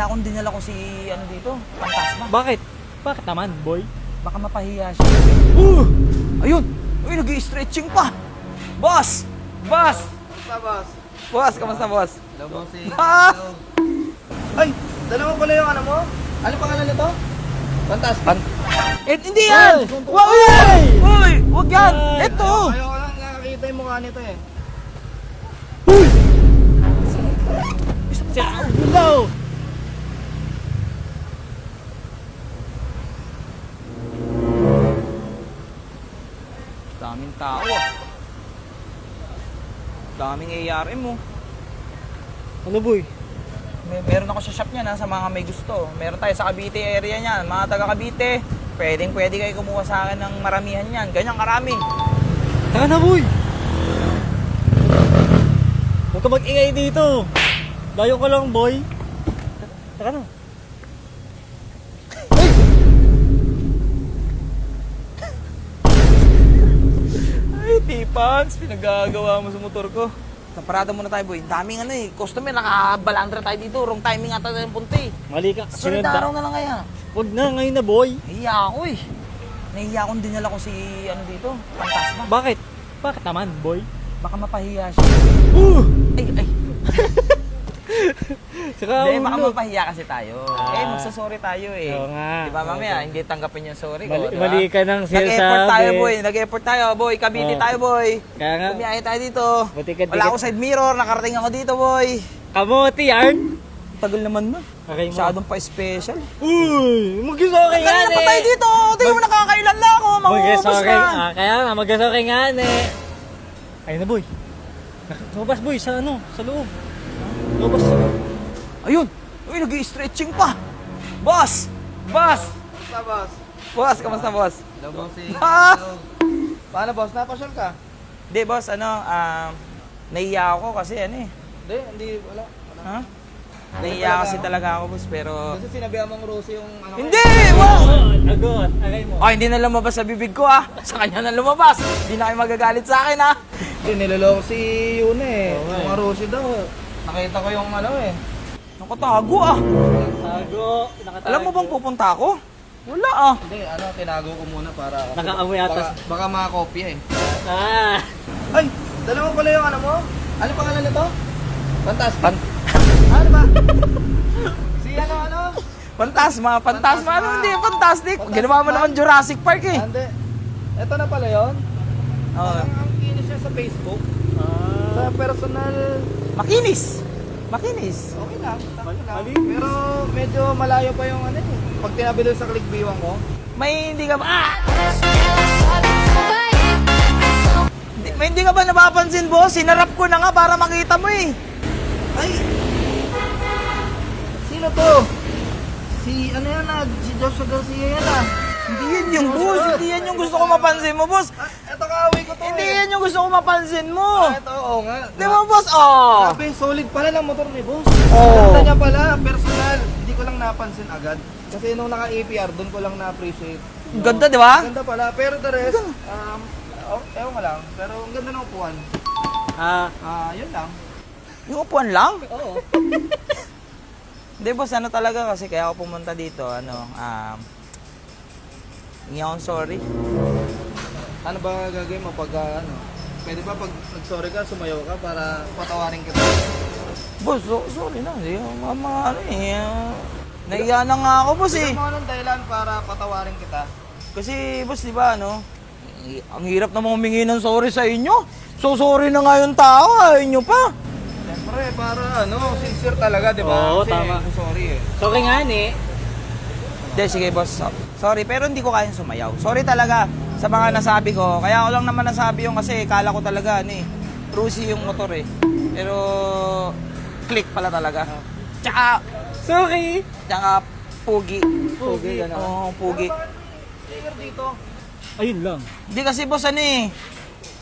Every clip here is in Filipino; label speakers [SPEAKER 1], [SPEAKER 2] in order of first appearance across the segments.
[SPEAKER 1] Nahiya akong dinala ko si ano dito, Fantasma.
[SPEAKER 2] Bakit? Bakit naman, boy?
[SPEAKER 1] Baka mapahiya siya. Ayun! Uy, nag-i-stretching pa! Boss! Boss!
[SPEAKER 3] Kamusta, boss?
[SPEAKER 1] Boss, kamusta boss?
[SPEAKER 3] Hello, bossing.
[SPEAKER 1] Boss!
[SPEAKER 3] Ay, dala mo pala yung ano mo? Ano pangalan nito? Fantastic.
[SPEAKER 1] Hindi yan! Wag yan! Uy! Wag yan! Ito!
[SPEAKER 3] Ayoko lang nakakita yung mukha nito eh.
[SPEAKER 2] Hello!
[SPEAKER 1] Daming tao ah. Daming ARM mo.
[SPEAKER 2] Ano, boy?
[SPEAKER 1] Meron ako sa shop niya na sa mga may gusto. Meron tayo sa Cavite area niyan. Mga taga Cavite, pwede kayo kumuha sa akin ng maramihan niyan. Ganyan karami.
[SPEAKER 2] Taka na, boy! Huwag ka mag-ingay dito. Dayo ko lang, boy. Taka na.
[SPEAKER 1] Ay, Tipans, pinagagawa mo sa motor ko. Sa parada muna tayo, boy. Daming ano eh. Customer, nakabalandra tayo dito. Wrong timing ata tayo ng punta eh.
[SPEAKER 2] Mali ka.
[SPEAKER 1] Sunod na araw na lang kaya.
[SPEAKER 2] Huwag na, ngayon na, boy.
[SPEAKER 1] Nahiya ako eh. Nahiya akong dinala ko si ano dito, Fantasma.
[SPEAKER 2] Bakit? Bakit naman, boy?
[SPEAKER 1] Baka mapahiya siya. Ay.
[SPEAKER 2] Saka,
[SPEAKER 1] Hindi, baka
[SPEAKER 2] ulo.
[SPEAKER 1] mapahiya kasi tayo. Magsasorry tayo eh.
[SPEAKER 2] Oo nga.
[SPEAKER 1] Diba mamaya, hindi tanggapin yung sorry ko. Diba?
[SPEAKER 2] Mali ka nang sinasabi.
[SPEAKER 1] Nag-effort tayo, boy. Nag-effort tayo, boy. Cavite
[SPEAKER 2] Oo.
[SPEAKER 1] tayo, boy.
[SPEAKER 2] Kaya nga,
[SPEAKER 1] Bumiyahe tayo dito.
[SPEAKER 2] buti ka
[SPEAKER 1] Wala akong side mirror. Nakarating ako dito, boy.
[SPEAKER 2] kamote yarn.
[SPEAKER 1] Tagal naman nun.
[SPEAKER 2] Okay mo.
[SPEAKER 1] Masyadong pa-special.
[SPEAKER 2] Uy, mag-sorry nga,
[SPEAKER 1] Kanina pa tayo dito. Tingnan mo, nakakailan lang ako. Mangubos
[SPEAKER 2] Mag-sorry.
[SPEAKER 1] na.
[SPEAKER 2] Kaya nga, mag-sorry nga, Ayun na, boy. Lumabas, boy, sa ano, sa loob. Lumabas.
[SPEAKER 1] Ayun. Uy, nag-i-stretching pa. Boss! Boss!
[SPEAKER 3] Kamusta, boss?
[SPEAKER 1] Boss, kamusta, boss?
[SPEAKER 3] Hello, bossing.
[SPEAKER 1] Boss!
[SPEAKER 3] Hello. Paano, boss? Napasyal ka?
[SPEAKER 1] Hindi, boss, nahiya ako kasi ano eh.
[SPEAKER 3] Hindi, wala.
[SPEAKER 1] Ha? Nahiya kasi talaga ako, boss, pero...
[SPEAKER 3] Kasi sinabihan mong Rosie yung ano.
[SPEAKER 1] Hindi! Wow!
[SPEAKER 2] Agot, agay mo.
[SPEAKER 1] Oh, hindi na lumabas sa bibig ko, ah. Sa kanya na lumabas. Hindi na kayo magagalit sa akin, ah.
[SPEAKER 3] Hindi, niloloko si Yuna eh.
[SPEAKER 2] Oo nga
[SPEAKER 3] Yung
[SPEAKER 2] eh.
[SPEAKER 3] Rosie daw. Nakita ko yung ano eh.
[SPEAKER 1] Nakatago, ah.
[SPEAKER 2] Tago, nakatago.
[SPEAKER 1] Alam mo bang pupunta ako? Wala, ah.
[SPEAKER 3] Hindi, tinago ko muna para...
[SPEAKER 2] Nakaamoy atas.
[SPEAKER 3] Baka makakopya eh.
[SPEAKER 2] Ah!
[SPEAKER 3] Ay, dala mo pala yung ano mo? Ano pangalan nito? Fantastic.
[SPEAKER 1] Ano ba?
[SPEAKER 3] Si ano?
[SPEAKER 1] Fantasma.
[SPEAKER 3] Fantasma.
[SPEAKER 1] Ano hindi? Fantastic.
[SPEAKER 3] Fantastic
[SPEAKER 1] Ginawa mo
[SPEAKER 3] man.
[SPEAKER 1] naman Jurassic Park, eh.
[SPEAKER 3] Hindi. Ito na pala yun.
[SPEAKER 1] Oh.
[SPEAKER 3] Ang kinis siya sa Facebook. Sa personal,
[SPEAKER 1] Makinis.
[SPEAKER 3] okay lang. Sakto lang.
[SPEAKER 2] Mali.
[SPEAKER 3] Pero medyo malayo pa yung ano eh. Pag tinabi doon sa clickbiwang ko.
[SPEAKER 1] May hindi ka ba... May hindi ka ba napapansin, boss? Sinarap ko na nga para makita mo, eh.
[SPEAKER 3] Ay! Sino to? Si ano yan si Joshua Garcia yan
[SPEAKER 1] Hindi yan yung boss. Hindi yan yung gusto ko mapansin mo, boss.
[SPEAKER 3] Ito kaaway ko to
[SPEAKER 1] Hindi
[SPEAKER 3] eh.
[SPEAKER 1] yan yung gusto ko mapansin mo.
[SPEAKER 3] Ito, oo nga.
[SPEAKER 1] Di ba, boss? Oh.
[SPEAKER 3] Grabe, solid pala ng motor ni boss.
[SPEAKER 1] Oo.
[SPEAKER 3] Ganda niya pala, personal. Hindi ko lang napansin agad. Kasi nung naka-APR, doon ko lang na-appreciate.
[SPEAKER 1] Ganda, di ba?
[SPEAKER 3] Ganda pala. Pero the rest, ewan ko lang. Pero ang ganda ng upuan. Yun lang.
[SPEAKER 1] Yung upuan lang?
[SPEAKER 3] Oo.
[SPEAKER 1] Hindi, boss. Ano talaga kasi kaya ako pumunta dito. Hindi akong sorry.
[SPEAKER 3] Ano ba gagawin mo pag pwede ba pag nag-sorry ka, sumayaw ka para patawarin kita?
[SPEAKER 1] Boss, sorry na. Hindi ako ano eh. Naiya na nga ako, boss eh.
[SPEAKER 3] Bigyan mo ng dahilan para patawarin kita.
[SPEAKER 1] Kasi, boss, di ba, ang hirap na humingi ng sorry sa inyo. So, sorry na nga yung tao, ayaw nyo pa.
[SPEAKER 3] Siyempre, para sincere talaga, di ba?
[SPEAKER 2] Oo,
[SPEAKER 3] Kasi
[SPEAKER 2] tama.
[SPEAKER 3] sorry eh.
[SPEAKER 2] Sorry nga,
[SPEAKER 1] Hindi, sige, boss. Sorry, pero hindi ko kayang sumayaw. Sorry talaga sa mga nasabi ko. Kaya ako lang naman nasabi yung kasi kala ko talaga, Rusi yung motor eh. Pero, click pala talaga. Tsaka,
[SPEAKER 2] Sorry!
[SPEAKER 1] tsaka, pugi.
[SPEAKER 3] Pugi, gano'n.
[SPEAKER 1] Oo, pugi.
[SPEAKER 3] Sticker dito.
[SPEAKER 2] Ayun lang.
[SPEAKER 1] Hindi kasi, boss,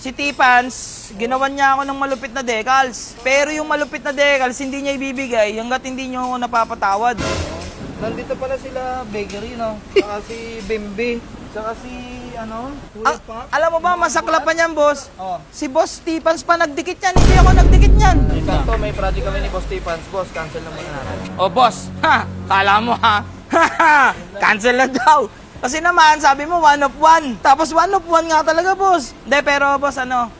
[SPEAKER 1] si Tipans, ginawan niya ako ng malupit na decals. Pero yung malupit na decals, hindi niya ibibigay hanggat hindi niyo ako napapatawad.
[SPEAKER 3] Nandito pala sila bakery, no? Saka si Bimbi. Saka si ano,
[SPEAKER 1] Ah,
[SPEAKER 3] tulad pa.
[SPEAKER 1] alam mo ba, masaklap pa niyan, boss.
[SPEAKER 3] Oh.
[SPEAKER 1] Si Boss Stevens pa nagdikit yan, hindi ako nagdikit niyan.
[SPEAKER 3] Sakto, may project kami ni Boss Stevens. Boss, cancel na muna natin.
[SPEAKER 1] O boss, ha, kala mo ha, cancel na daw. Kasi naman, sabi mo, 1 of 1. Tapos 1 of 1 nga talaga, boss. Hindi, pero boss, ano,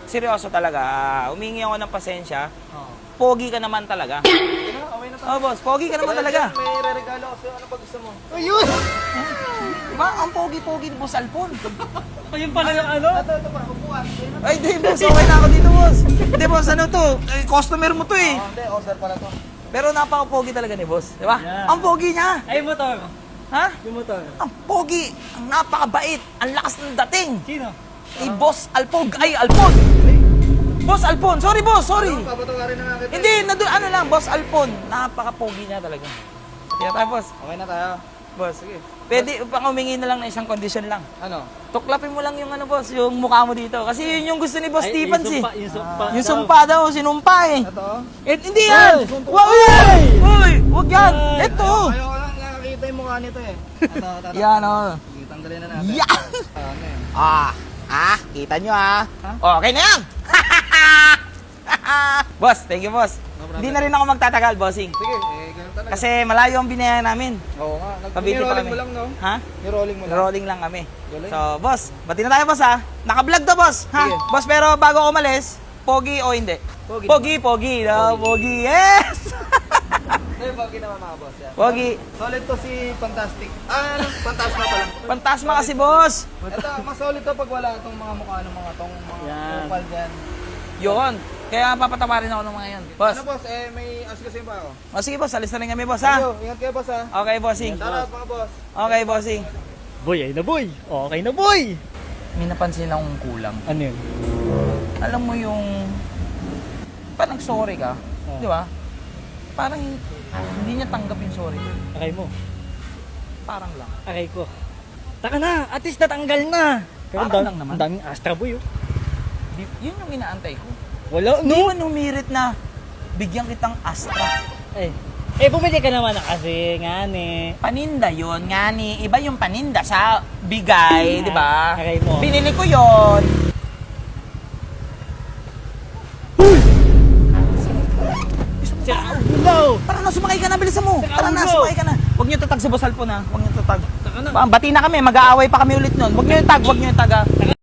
[SPEAKER 1] seryoso talaga. Humingi ako ng pasensya.
[SPEAKER 3] Oh.
[SPEAKER 1] Pogi ka naman talaga.
[SPEAKER 3] Sige na, away na tayo.
[SPEAKER 1] Oh, boss, pogi ka naman talaga.
[SPEAKER 3] May re-regalo ako sa'yo. Ano pa gusto mo?
[SPEAKER 2] Ayun!
[SPEAKER 1] Diba? Ang pogi-pogi ni Boss Alpon.
[SPEAKER 2] Ayun pala yung ano?
[SPEAKER 3] Ito pa, upuan.
[SPEAKER 1] Ay, di, boss, okay na ako dito, boss. Hindi, boss, ano to? Eh, customer mo to eh.
[SPEAKER 3] Oh, hindi, order pala to.
[SPEAKER 1] Pero napaka-pogi talaga ni boss, di ba?
[SPEAKER 2] Yeah.
[SPEAKER 1] Ang pogi niya.
[SPEAKER 2] Ay, motor.
[SPEAKER 1] Ha?
[SPEAKER 2] Yung motor.
[SPEAKER 1] Ang pogi, ang napakabait, ang lakas ng dating.
[SPEAKER 2] Sino?
[SPEAKER 1] Boss Alpog, ay Alpon. Boss Alpon, sorry boss, sorry.
[SPEAKER 3] Papatawarin na natin.
[SPEAKER 1] Hindi, ano lang, Boss Alpon. Napaka-pogi niya talaga. Kaya tayo, boss.
[SPEAKER 3] Okay na tayo.
[SPEAKER 1] Boss, sige. Pwede pang humingi na lang na isang condition lang.
[SPEAKER 3] Ano?
[SPEAKER 1] Tuklapin mo lang yung ano, boss, yung mukha mo dito. Kasi yun yung gusto ni Boss Stevens eh.
[SPEAKER 2] Yung sumpa.
[SPEAKER 1] Yung sumpa daw, sinumpa eh.
[SPEAKER 3] Ito?
[SPEAKER 1] Eh, hindi yan!
[SPEAKER 3] suntok
[SPEAKER 1] Wag yan! Uy! Wag yan!
[SPEAKER 2] Ay!
[SPEAKER 1] Ito!
[SPEAKER 3] Ayoko lang nakakita yung mukha nito eh. Ito.
[SPEAKER 1] Yan oh.
[SPEAKER 3] Sige, tanggalin na natin.
[SPEAKER 1] Yan!
[SPEAKER 3] Ano eh.
[SPEAKER 1] Kita nyo ah.
[SPEAKER 3] Ha?
[SPEAKER 1] Okay na yan! Boss, thank you boss.
[SPEAKER 3] No problem.
[SPEAKER 1] Hindi na rin ako magtatagal, bossing.
[SPEAKER 3] Sige, ganun talaga.
[SPEAKER 1] Kasi malayo ang binayaran namin.
[SPEAKER 3] Oo nga.
[SPEAKER 1] Cavite pa
[SPEAKER 3] Nirolling
[SPEAKER 1] kami.
[SPEAKER 3] mo lang, no?
[SPEAKER 1] Ha?
[SPEAKER 3] Nirolling mo lang.
[SPEAKER 1] Rolling lang kami.
[SPEAKER 3] Galing.
[SPEAKER 1] So, boss, bati na tayo boss ha. Naka-vlog to boss, ha?
[SPEAKER 3] Sige.
[SPEAKER 1] Boss, pero bago ako umalis, pogi o hindi?
[SPEAKER 3] Pogi.
[SPEAKER 1] Pogi. No, pogi. Yes!
[SPEAKER 3] Ito yung bagay naman mga boss. Yan.
[SPEAKER 1] Pogi.
[SPEAKER 3] Solid to si Fantastic. Ano? Fantasma pala.
[SPEAKER 1] Fantasma kasi boss.
[SPEAKER 3] Ito, mas solid to pag wala itong mga mukha ng mga tong mga
[SPEAKER 2] Yan.
[SPEAKER 3] kupal dyan.
[SPEAKER 1] Yun. Kaya papatawarin ako ng mga yan. Boss.
[SPEAKER 3] Ano boss, may asikasin pa ako.
[SPEAKER 1] O sige boss, alis na rin kami boss ha.
[SPEAKER 3] Yo, ingat kayo boss ha.
[SPEAKER 1] Okay, bossing.
[SPEAKER 3] Shoutout mga boss.
[SPEAKER 1] Okay, bossing.
[SPEAKER 2] Boy, ay na boy. Okay na boy.
[SPEAKER 1] May napansin akong kulang.
[SPEAKER 2] Ano yun?
[SPEAKER 1] Alam mo yung... Parang sorry ka. Di ba? Parang hindi niya tanggap yung sorry.
[SPEAKER 2] Akay mo.
[SPEAKER 1] Parang lang.
[SPEAKER 2] Akay ko. Taka na, at least natanggal na. Pero
[SPEAKER 1] Parang lang naman.
[SPEAKER 2] Ang daming Astra boy oh.
[SPEAKER 1] Yun yung inaantay ko.
[SPEAKER 2] Wala,
[SPEAKER 1] Hindi
[SPEAKER 2] no?
[SPEAKER 1] man humirit na bigyan kitang Astra.
[SPEAKER 2] Bumili ka naman na kasi nga ni.
[SPEAKER 1] Paninda yun, nga ni. Iba yung paninda sa bigay, di ba?
[SPEAKER 2] Aray mo.
[SPEAKER 1] Binili ko yun.
[SPEAKER 2] Sira ulo!
[SPEAKER 1] Tara na, sumakay ka na, bilisan mo.
[SPEAKER 2] Sira
[SPEAKER 1] Tara na,
[SPEAKER 2] ulo.
[SPEAKER 1] sumakay ka na. Huwag niyo tatag sa Boss Alpon ha. Huwag niyo tatag.
[SPEAKER 2] Taka na.
[SPEAKER 1] Bati na kami, mag-aaway pa kami ulit nun. Huwag niyo itag, huwag niyo itag ha.